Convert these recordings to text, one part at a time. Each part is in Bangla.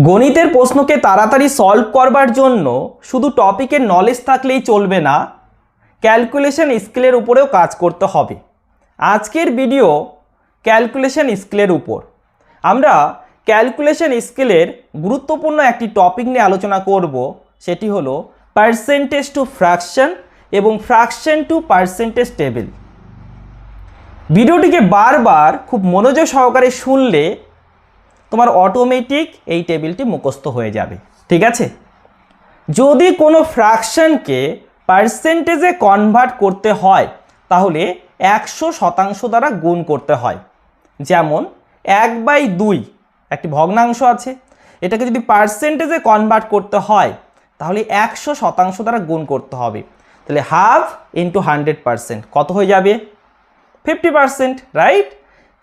গণিতের প্রশ্নকে তাড়াতাড়ি সলভ করবার জন্য শুধু টপিকের নলেজ থাকলেই চলবে না, ক্যালকুলেশন স্কিলের উপরেও কাজ করতে হবে। আজকের ভিডিও ক্যালকুলেশন স্কিলের উপর। আমরা ক্যালকুলেশন স্কিলের গুরুত্বপূর্ণ একটি টপিক নিয়ে আলোচনা করব, সেটি হলো পার্সেন্টেজ টু ফ্র্যাকশন এবং ফ্র্যাকশন টু পার্সেন্টেজ টেবিল। ভিডিওটিকে বারবার খুব মনোযোগ সহকারে শুনলে তোমার অটোমেটিক এই টেবিলটি মুখস্থ হয়ে যাবে, ঠিক আছে? যদি কোনো ফ্র্যাকশনকে পার্সেন্টেজে কনভার্ট করতে হয় তাহলে 100% দ্বারা গুণ করতে হয়। যেমন 1/2 একটি ভগ্নাংশ আছে, এটাকে যদি পার্সেন্টেজে কনভার্ট করতে হয় তাহলে 100% দ্বারা গুণ করতে হবে। তাহলে হাফ ইন্টু 100% কত হয়ে যাবে? 50%, রাইট?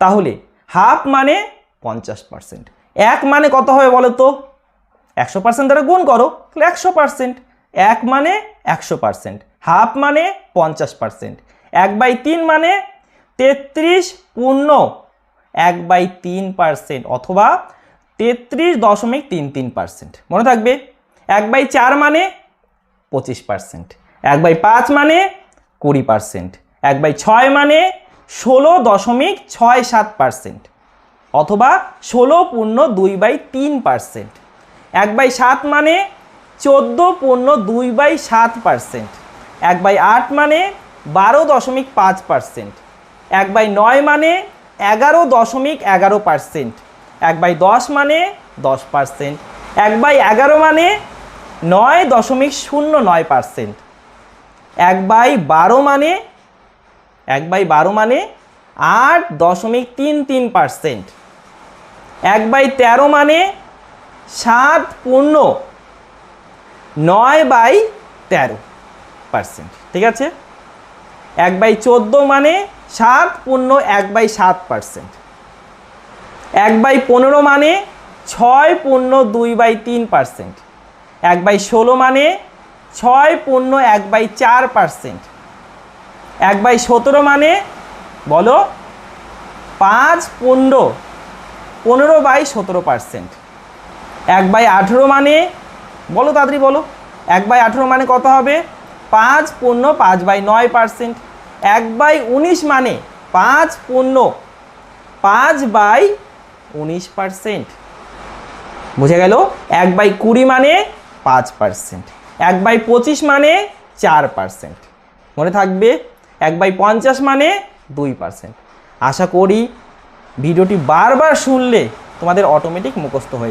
তাহলে হাফ মানে 50%, 1 মানে কত হবে বলো তো? 100% দ্বারা গুণ করো, তাহলে 100%। 1 মানে 100%, হাফ মানে 50%, 1/3 মানে 33.1/3% অথবা 33.33%। মনে থাকবে। 1/4 মানে 25%, 1/5 মানে 20%, 1/6 মানে 16.67% অথবা 16.2/3%, 1/7 মানে 14.2/7%, 1/8 মানে 12.5%, 1/9 মানে 11.11%, 1/10 মানে 10%, 1/11 মানে 9.09%, 1/12 মানে 8.33%, 1/13 মানে 7.9/13%, ঠিক আছে? 1/14 মানে 7.1/7%, 1/15 মানে 6.2/3%, 1/16 মানে 6.1/4%, 1/17 মানে বলো 15/17%, 1/18 মানে বলো তাড়াতাড়ি বলো, 1/18 মানে কত হবে? 5.5/9%, 1/19 মানে 5.5/19%। বুঝে গেল? 1/20 মানে 5%, 1/25 মানে 4%। মনে থাকবে? 1/50 মানে 2%। আশা করি ভিডিওটি বারবার শুনলে তোমাদের অটোমেটিক মুখস্থ হয়ে